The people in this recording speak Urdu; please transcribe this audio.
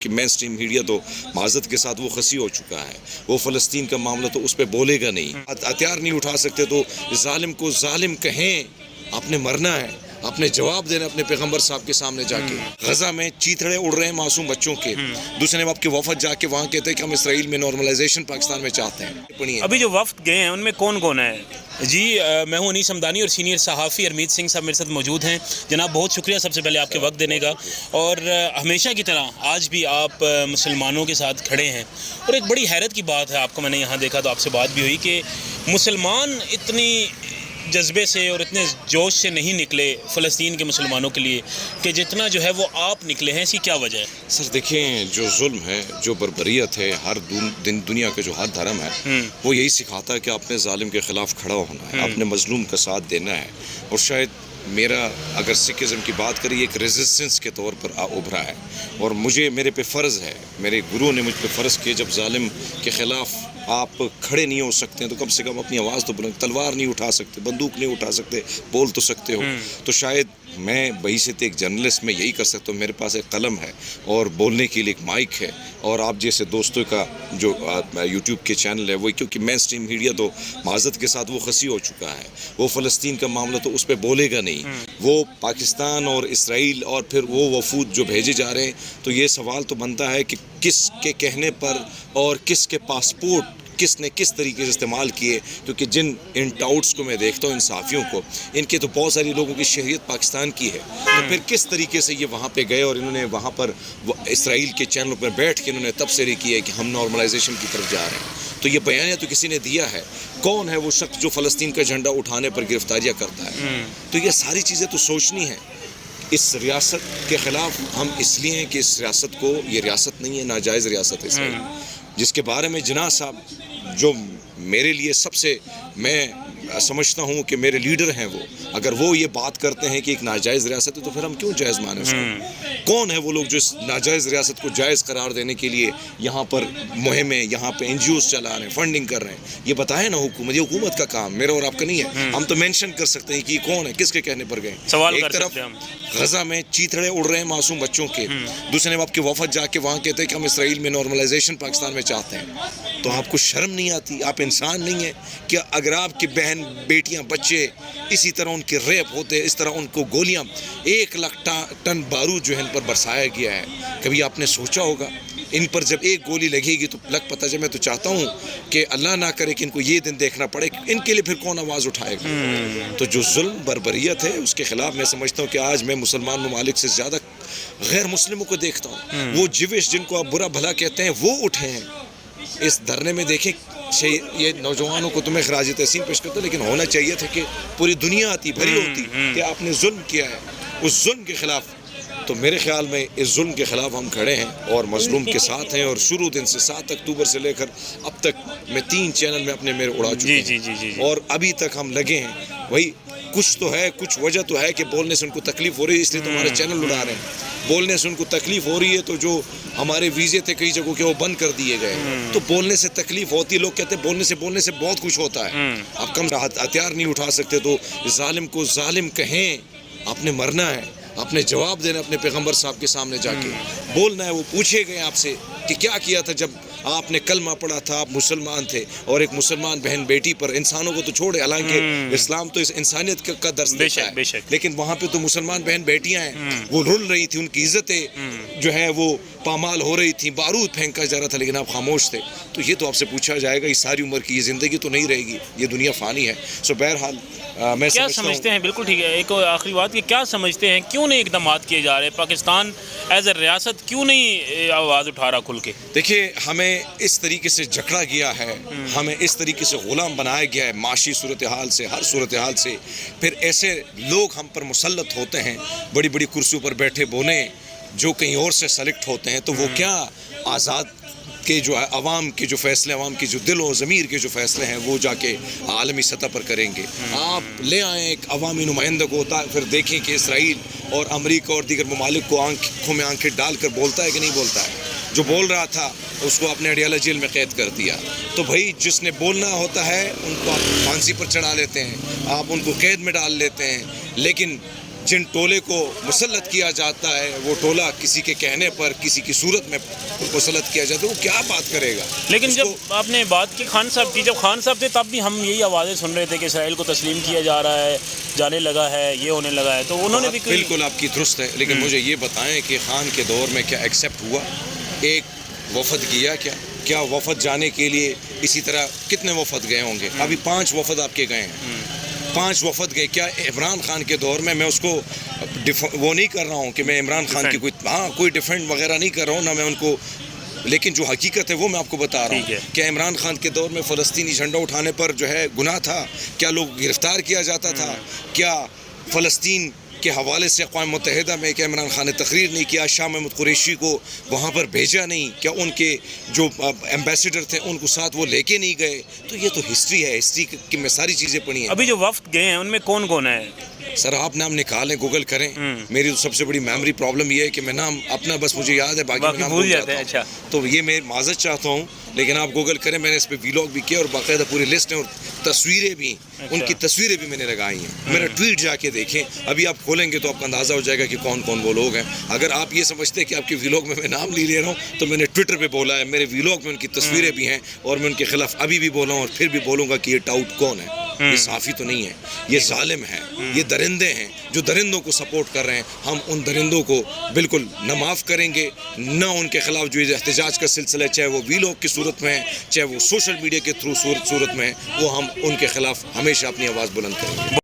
کہ مین اسٹریم میڈیا تو معذرت کے ساتھ وہ خسی ہو چکا ہے، وہ فلسطین کا معاملہ تو اس پہ بولے گا نہیں، ہتھیار نہیں اٹھا سکتے تو ظالم کو ظالم کہیں، آپ نے مرنا ہے، آپ نے جواب دینا اپنے پیغمبر صاحب کے سامنے جا کے۔ غزہ میں چیتڑے اڑ رہے ہیں معصوم بچوں کے، دوسرے باپ کے وفد جا کے وہاں کہتے ہیں کہ ہم اسرائیل میں نارملائزیشن پاکستان میں چاہتے ہیں۔ ابھی جو وفد گئے ہیں ان میں کون کون ہے؟ جی میں ہوں انیس حمدانی اور سینئر صحافی ارمیت سنگھ صاحب میرے ساتھ موجود ہیں۔ جناب بہت شکریہ سب سے پہلے آپ کے وقت دینے کا، اور ہمیشہ کی طرح آج بھی آپ مسلمانوں کے ساتھ کھڑے ہیں، اور ایک بڑی حیرت کی بات ہے، آپ کو میں نے یہاں دیکھا تو آپ سے بات بھی ہوئی کہ مسلمان اتنی جذبے سے اور اتنے جوش سے نہیں نکلے فلسطین کے مسلمانوں کے لیے کہ جتنا جو ہے وہ آپ نکلے ہیں۔ اس کی کیا وجہ ہے؟ سر دیکھیں، جو ظلم ہے، جو بربریت ہے، ہر دنیا کا جو ہر دھرم ہے وہ یہی سکھاتا ہے کہ آپ نے ظالم کے خلاف کھڑا ہونا ہے، آپ نے مظلوم کا ساتھ دینا ہے۔ اور شاید میرا اگر سکھزم کی بات کری ایک ریزسٹنس کے طور پر ابھرا ہے، اور میرے پہ فرض ہے، میرے گرو نے مجھ پہ فرض کیا، جب ظالم کے خلاف آپ کھڑے نہیں ہو سکتے ہیں تو کم سے کم اپنی آواز تو بلند، تلوار نہیں اٹھا سکتے، بندوق نہیں اٹھا سکتے، بول تو سکتے ہو۔ تو شاید میں بحیثیت ایک جرنلسٹ میں یہی کر سکتا ہوں، میرے پاس ایک قلم ہے اور بولنے کے لیے ایک مائک ہے، اور آپ جیسے دوستوں کا جو یوٹیوب کے چینل ہے وہ، کیونکہ مین اسٹریم میڈیا تو معذرت کے ساتھ وہ خسی ہو چکا ہے، وہ فلسطین کا معاملہ تو اس پہ بولے گا نہیں، وہ پاکستان اور اسرائیل اور پھر وہ وفود جو بھیجے جا رہے ہیں، تو یہ سوال تو بنتا ہے کہ کس کے کہنے پر اور کس کے پاسپورٹ کس نے کس طریقے سے استعمال کیے، کیونکہ جن ان ٹاؤٹس کو میں دیکھتا ہوں، ان صحافیوں کو، ان کے تو بہت ساری لوگوں کی شہریت پاکستان کی ہے، تو پھر کس طریقے سے یہ وہاں پہ گئے اور انہوں نے وہاں پر اسرائیل کے چینلوں پر بیٹھ کے انہوں نے تبصرے کی ہے کہ ہم نارملائزیشن کی طرف جا رہے ہیں۔ تو یہ بیانیہ تو کسی نے دیا ہے، کون ہے وہ شخص جو فلسطین کا جھنڈا اٹھانے پر گرفتاریاں کرتا ہے؟ تو یہ ساری چیزیں تو سوچنی ہیں۔ اس ریاست کے خلاف ہم اس لیے ہیں کہ اس ریاست کو، یہ ریاست نہیں ہے، ناجائز ریاست ہے اسرائیل، جس کے بارے میں جناح صاحب جو میرے لیے سب سے، میں سمجھتا ہوں کہ میرے لیڈر ہیں، وہ اگر وہ یہ بات کرتے ہیں کہ ایک ناجائز ریاست ہے تو پھر ہم کیوں جائز مانیں اس کو؟ کون ہے وہ لوگ جو اس ناجائز ریاست کو جائز قرار دینے کے لیے یہاں پر مہمیں، یہاں پہ NGOs چلا رہے ہیں، فنڈنگ کر رہے ہیں؟ یہ بتائیں نا حکومت، یہ حکومت کا کام، میرا اور آپ کا نہیں ہے۔ ہم تو مینشن کر سکتے ہیں کہ یہ کون ہے، کس کے کہنے پر گئے۔ ایک طرف غزہ میں چیتڑے اڑ رہے ہیں معصوم بچوں کے، دوسرے باپ کے وفد جا کے وہاں کہتے ہیں کہ ہم اسرائیل میں نارملائزیشن پاکستان میں چاہتے ہیں۔ تو آپ کو شرم نہیں آتی؟ آپ انسان نہیں ہیں کہ اگر آپ کی بہن، بیٹیاں، بچے اسی طرح ان کے ریپ ہوتے، اس طرح ان کو گولیاں، 1,00,000 ٹن بارود جو ہے ان پر برسایا گیا ہے، کبھی آپ نے سوچا ہوگا ان پر جب ایک گولی لگے گی تو لگ پتہ جب، میں تو چاہتا ہوں کہ اللہ نہ کرے کہ ان کو یہ دن دیکھنا پڑے، ان کے لیے پھر کون آواز اٹھائے گا؟ تو جو ظلم بربریت ہے اس کے خلاف میں سمجھتا ہوں کہ آج میں مسلمان ممالک سے زیادہ غیر مسلموں کو دیکھتا ہوں، وہ جوش جن کو آپ برا بھلا کہتے ہیں وہ اٹھے ہیں اس دھرنے میں۔ دیکھیں یہ نوجوانوں کو تمہیں خراج تحسین پیش کرتا، لیکن ہونا چاہیے تھا کہ پوری دنیا آتی، بھری ہوتی کہ آپ نے ظلم کیا ہے، اس ظلم کے خلاف۔ تو میرے خیال میں اس ظلم کے خلاف ہم کھڑے ہیں اور مظلوم کے ساتھ ہیں، اور شروع دن سے 7 اکتوبر سے لے کر اب تک میں 3 چینل میں اپنے میرے اڑا چکے ہیں، اور ابھی تک ہم لگے ہیں۔ وہی کچھ تو ہے، کچھ وجہ تو ہے کہ بولنے سے ان کو تکلیف ہو رہی ہے، اس لیے تو ہمارے چینل اڑا رہے ہیں۔ بولنے سے ان کو تکلیف ہو رہی ہے تو جو ہمارے ویزے تھے کئی جگہوں کے وہ بند کر دیے گئے، تو بولنے سے تکلیف ہوتی ہے۔ لوگ کہتے ہیں بولنے سے بہت کچھ ہوتا ہے، آپ کم ہتھیار نہیں اٹھا سکتے تو ظالم کو ظالم کہیں، آپ نے مرنا ہے، آپ نے جواب دینا اپنے پیغمبر صاحب کے سامنے جا کے، بولنا ہے۔ وہ پوچھے گئے آپ سے کہ کیا کیا تھا جب آپ نے کلمہ پڑھا تھا، آپ مسلمان تھے، اور ایک مسلمان بہن بیٹی پر، انسانوں کو تو چھوڑے، حالانکہ اسلام تو اس انسانیت کا درس دیتا ہے، لیکن وہاں پہ تو مسلمان بہن بیٹیاں ہیں، وہ رول رہی تھی، ان کی عزتیں جو ہے وہ پامال ہو رہی تھی، بارود پھینکا جا رہا تھا، لیکن آپ خاموش تھے۔ تو یہ تو آپ سے پوچھا جائے گا، یہ ساری عمر کی یہ زندگی تو نہیں رہے گی، یہ دنیا فانی ہے۔ سو بہرحال میں کیا سمجھتے ہیں، بالکل ٹھیک ہے، ایک آخری بات کہ کیا سمجھتے ہیں کیوں نہیں اقدامات کیے جا رہے؟ پاکستان ایز اے ریاست کیوں نہیں آواز اٹھا رہا کھل کے؟ دیکھیے، ہمیں اس طریقے سے جکڑا گیا ہے، ہمیں اس طریقے سے غلام بنایا گیا ہے، معاشی صورتحال سے، ہر صورتحال سے، پھر ایسے لوگ ہم پر مسلط ہوتے ہیں، بڑی بڑی کرسیوں پر بیٹھے بونے، جو کہیں اور سے سلیکٹ ہوتے ہیں، تو وہ کیا آزاد کے جو عوام کے جو فیصلے، عوام کی جو دل و ضمیر کے جو فیصلے ہیں وہ جا کے عالمی سطح پر کریں گے؟ آپ لے آئیں ایک عوامی نمائندہ کو، پھر دیکھیں کہ اسرائیل اور امریکہ اور دیگر ممالک کو آنکھوں میں آنکھیں ڈال کر بولتا ہے کہ نہیں بولتا ہے؟ جو بول رہا تھا اس کو اپنے اڈیالہ جیل میں قید کر دیا۔ تو بھائی جس نے بولنا ہوتا ہے ان کو آپ پھانسی پر چڑھا لیتے ہیں، آپ ان کو قید میں ڈال لیتے ہیں، لیکن جن ٹولے کو مسلط کیا جاتا ہے وہ ٹولہ کسی کے کہنے پر کسی کی صورت میں مسلط کیا جاتا ہے، وہ کیا بات کرے گا؟ لیکن جب آپ نے بات کی خان صاحب کی، جب خان صاحب تھے تب بھی ہم یہی آوازیں سن رہے تھے کہ اسرائیل کو تسلیم کیا جا رہا ہے، جانے لگا ہے، یہ ہونے لگا ہے، تو انہوں نے بھی بالکل آپ کی درست ہے، لیکن مجھے یہ بتائیں کہ خان کے دور میں کیا ایکسیپٹ ہوا؟ ایک وفد گیا کیا وفد جانے کے لیے اسی طرح کتنے وفد گئے ہوں گے؟ ابھی 5 وفد آپ کے گئے ہیں، 5 وفد گئے. کیا عمران خان کے دور میں اس کو وہ نہیں کر رہا ہوں کہ میں عمران خان کی کوئی ڈیفینڈ وغیرہ نہیں کر رہا ہوں، نہ میں ان کو، لیکن جو حقیقت ہے وہ میں آپ کو بتا رہا ہوں. کیا عمران خان کے دور میں فلسطینی جھنڈا اٹھانے پر جو ہے گناہ تھا؟ کیا لوگ گرفتار کیا جاتا تھا؟ کیا فلسطین کے حوالے سے اقوام متحدہ میں کیا عمران خان نے تقریر نہیں کیا؟ شاہ محمود قریشی کو وہاں پر بھیجا نہیں؟ کیا ان کے جو ایمبیسیڈر تھے ان کو ساتھ وہ لے کے نہیں گئے؟ تو یہ تو ہسٹری ہے، ہسٹری کی میں ساری چیزیں پڑھی ہیں. ابھی جو وفد گئے ہیں ان میں کون کون ہے؟ سر آپ نام نکالیں، گوگل کریں. میری تو سب سے بڑی میموری پرابلم یہ ہے کہ میں نام اپنا بس مجھے یاد ہے، باقی نام بھول جاتا ہوں. اچھا، تو یہ میں معذرت چاہتا ہوں، لیکن آپ گوگل کریں، میں نے اس پہ ویلاگ بھی کیا اور باقاعدہ پوری لسٹ ہے اور تصویریں بھی، ان کی تصویریں بھی میں نے لگائی ہیں. میرا ٹویٹ جا کے دیکھیں، ابھی آپ کھولیں گے تو آپ کا اندازہ ہو جائے گا کہ کون کون وہ لوگ ہیں. اگر آپ یہ سمجھتے ہیں کہ آپ کے ویلاگ میں نام نہیں لے رہا ہوں تو میں نے ٹویٹر پہ بولا ہے، میرے ویلاگ میں ان کی تصویریں بھی ہیں اور میں ان کے خلاف ابھی بھی بولا ہوں اور پھر بھی بولوں گا کہ یہ ٹاؤٹ کون ہے. یہ صحافی تو نہیں ہے، یہ ظالم ہے، یہ درندے ہیں جو درندوں کو سپورٹ کر رہے ہیں. ہم ان درندوں کو بالکل نہ معاف کریں گے، نہ ان کے خلاف جو احتجاج کا سلسلہ ہے، چاہے وہ ویلاگ کی صورت میں ہے، چاہے وہ سوشل میڈیا کے تھرو صورت میں ہے، وہ ہم ان کے خلاف ہمیشہ اپنی آواز بلند کریں گے.